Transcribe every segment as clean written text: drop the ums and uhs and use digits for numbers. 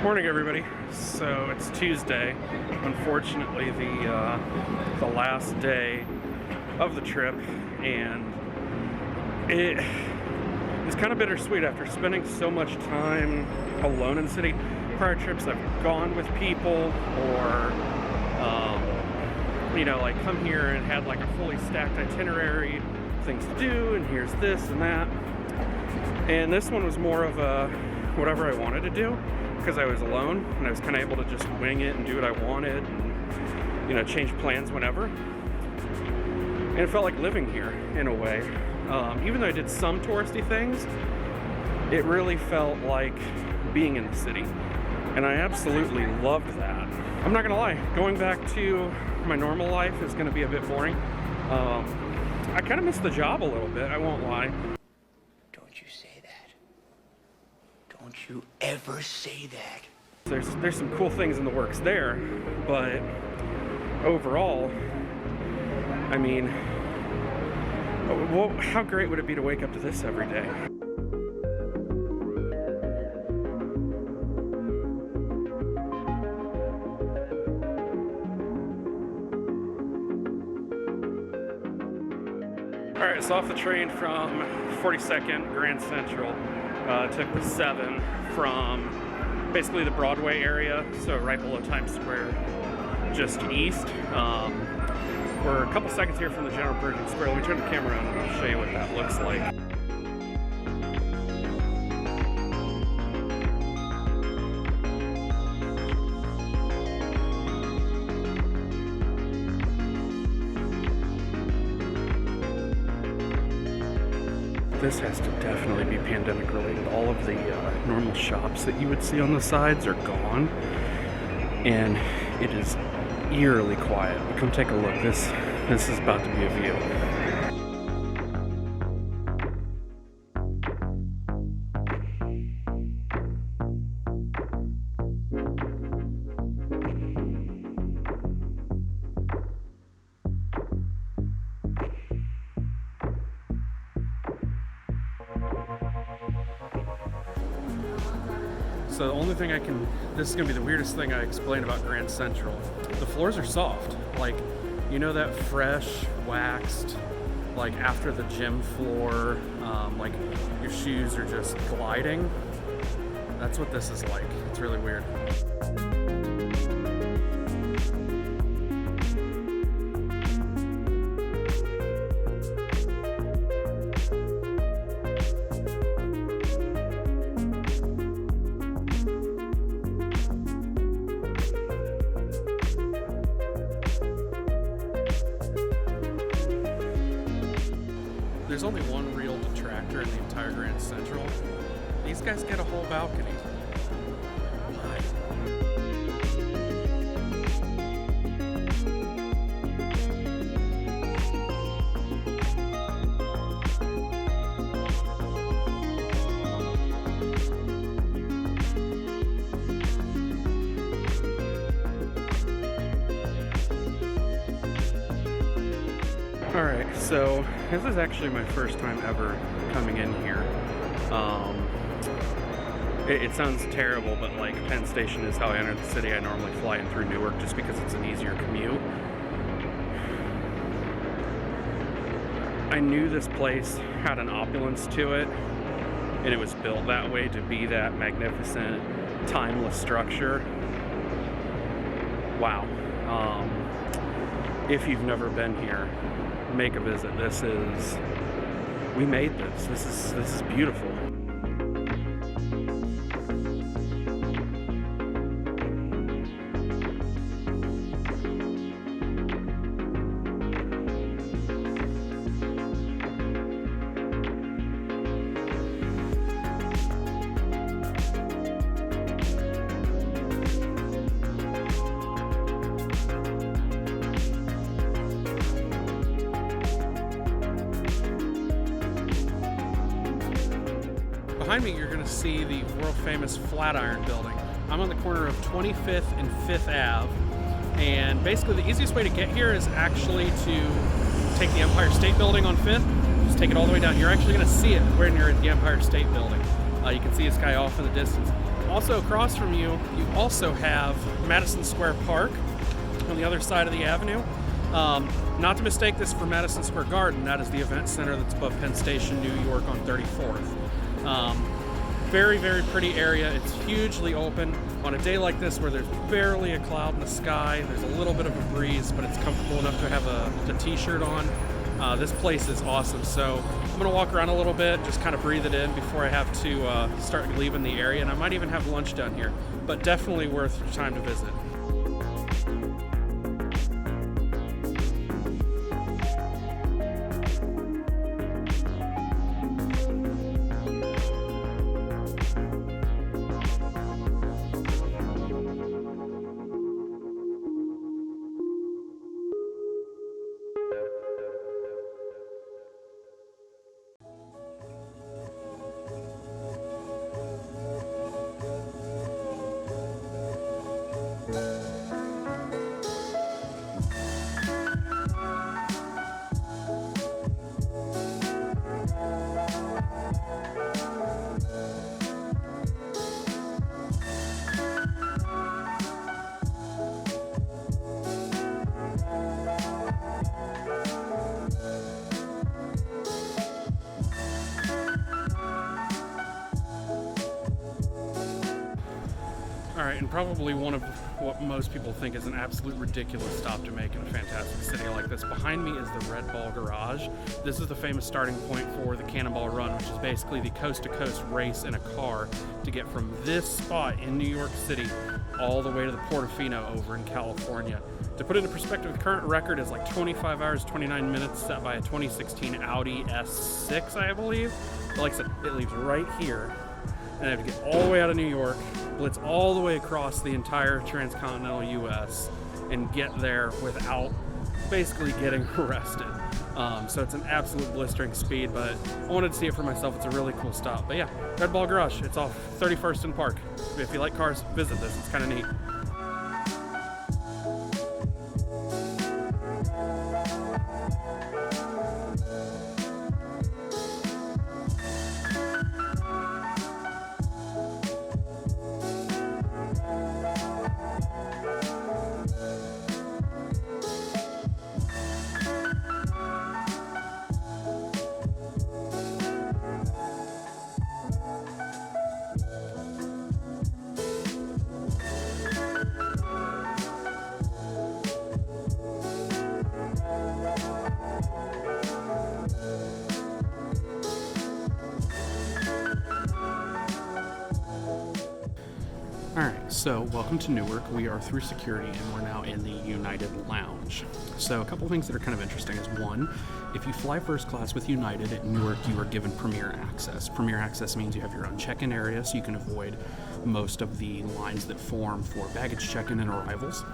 Morning, everybody. So it's Tuesday, unfortunately the last day of the trip, and it's kind of bittersweet after spending so much time alone in the city. Prior trips I've gone with people, or like come here and had like a fully stacked itinerary, things to do, and here's this and that. And this one was more of a whatever I wanted to do, because I was alone and I was kind of able to just wing it and do what I wanted and, change plans whenever. And it felt like living here in a way. Even though I did some touristy things, it really felt like being in the city. And I absolutely loved that. I'm not gonna lie, going back to my normal life is gonna be a bit boring. I kind of miss the job a little bit, I won't lie. Don't you say that. Don't you ever say that. There's some cool things in the works there, but overall, I mean, how great would it be to wake up to this every day? All right, so off the train from 42nd Grand Central, took the 7 from basically the Broadway area, so right below Times Square, just east. We're a couple seconds here from the General Pershing Square. Let me turn the camera on and I'll show you what that looks like. This has to definitely be pandemic related. All of the normal shops that you would see on the sides are gone, and it is eerily quiet. But come take a look. This is about to be a view. So the only thing this is gonna be the weirdest thing I explain about Grand Central. The floors are soft. Like, that fresh, waxed, like after the gym floor, like your shoes are just gliding. That's what this is like. It's really weird. There's only one real detractor in the entire Grand Central. These guys get a whole balcony. Why? Alright, so this is actually my first time ever coming in here. It sounds terrible, but like Penn Station is how I enter the city. I normally fly in through Newark just because it's an easier commute. I knew this place had an opulence to it, and it was built that way to be that magnificent, timeless structure. Wow. If you've never been here, make a visit. We made this. This is beautiful. Behind me, you're going to see the world-famous Flatiron Building. I'm on the corner of 25th and 5th Ave, and basically the easiest way to get here is actually to take the Empire State Building on 5th, just take it all the way down. You're actually going to see it when you're at the Empire State Building. You can see this guy off in the distance. Also across from you, you also have Madison Square Park on the other side of the avenue. Not to mistake this for Madison Square Garden. That is the event center that's above Penn Station, New York on 34th. Very, very pretty area. It's hugely open. On a day like this where there's barely a cloud in the sky, there's a little bit of a breeze, but it's comfortable enough to have a t-shirt on. This place is awesome. So I'm gonna walk around a little bit, just kind of breathe it in before I have to start leaving the area. And I might even have lunch down here, but definitely worth your time to visit. Alright, and probably one of what most people think is an absolute ridiculous stop to make in a fantastic city like this. Behind me is the Red Ball Garage. This is the famous starting point for the Cannonball Run, which is basically the coast-to-coast race in a car to get from this spot in New York City all the way to the Portofino over in California. To put it into perspective, the current record is like 25 hours, 29 minutes, set by a 2016 Audi S6, I believe. But like I said, it leaves right here, and I have to get all the way out of New York, blitz all the way across the entire transcontinental US, and get there without basically getting arrested. So it's an absolute blistering speed, but I wanted to see it for myself. It's a really cool stop. But yeah, Red Ball Garage, it's off 31st and Park. If you like cars, visit this. It's kind of neat. Alright, so welcome to Newark. We are through security and we're now in the United Lounge. So a couple things that are kind of interesting is, one, if you fly first class with United at Newark, you are given Premier Access. Premier Access means you have your own check-in area, so you can avoid most of the lines that form for baggage check-in and arrivals.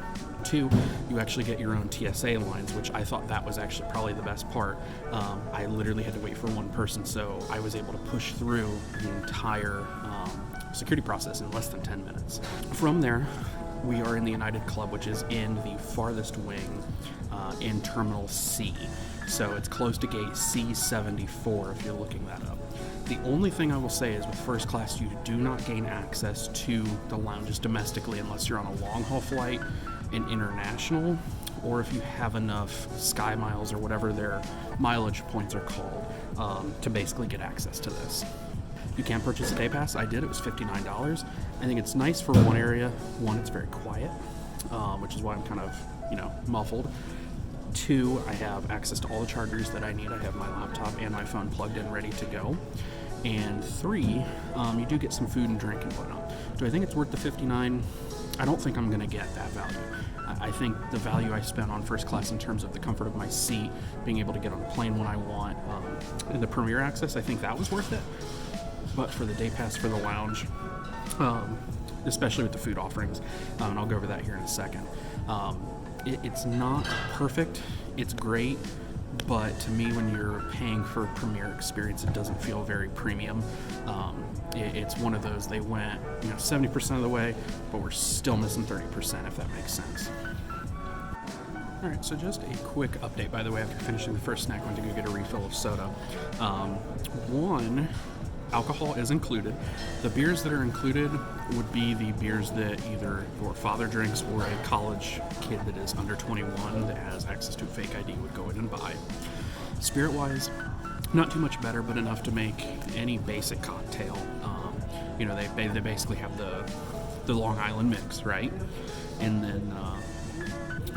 Two, you actually get your own TSA lines, which I thought that was actually probably the best part. I literally had to wait for one person, so I was able to push through the entire security process in less than 10 minutes. From there, we are in the United Club, which is in the farthest wing in Terminal C. So it's close to gate C74 if you're looking that up. The only thing I will say is with first class, you do not gain access to the lounges domestically unless you're on a long haul flight, an international, or if you have enough Sky Miles or whatever their mileage points are called to basically get access to this. You can purchase a day pass. I did. It was $59. I think it's nice for one area. One, it's very quiet, which is why I'm kind of, muffled. Two, I have access to all the chargers that I need. I have my laptop and my phone plugged in, ready to go. And three, you do get some food and drink and whatnot. Do I think it's worth the $59? I don't think I'm going to get that value. I think the value I spent on first class in terms of the comfort of my seat, being able to get on a plane when I want, and the Premier Access, I think that was worth it. But for the day pass for the lounge, especially with the food offerings, and I'll go over that here in a second, it's not perfect, it's great, but to me, when you're paying for a premier experience, it doesn't feel very premium. It's one of those, they went 70% of the way, but we're still missing 30%, if that makes sense. Alright, so just a quick update, by the way, after finishing the first snack, I went to go get a refill of soda. One, alcohol is included. The beers that are included would be the beers that either your father drinks or a college kid that is under 21 that has access to a fake ID would go in and buy. Spirit-wise, not too much better, but enough to make any basic cocktail. They basically have the Long Island mix, right? And then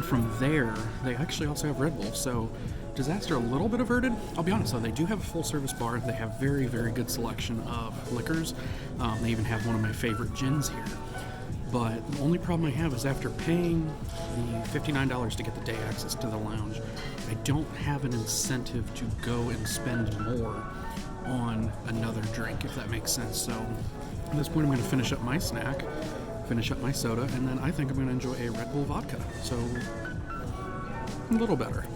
from there, they actually also have Red Bull. So Disaster a little bit averted. I'll be honest though, they do have a full service bar. They have very, very good selection of liquors. They even have one of my favorite gins here. But the only problem I have is after paying the $59 to get the day access to the lounge, I don't have an incentive to go and spend more on another drink, if that makes sense. So at this point, I'm going to finish up my snack, finish up my soda, and then I think I'm going to enjoy a Red Bull vodka. So a little better.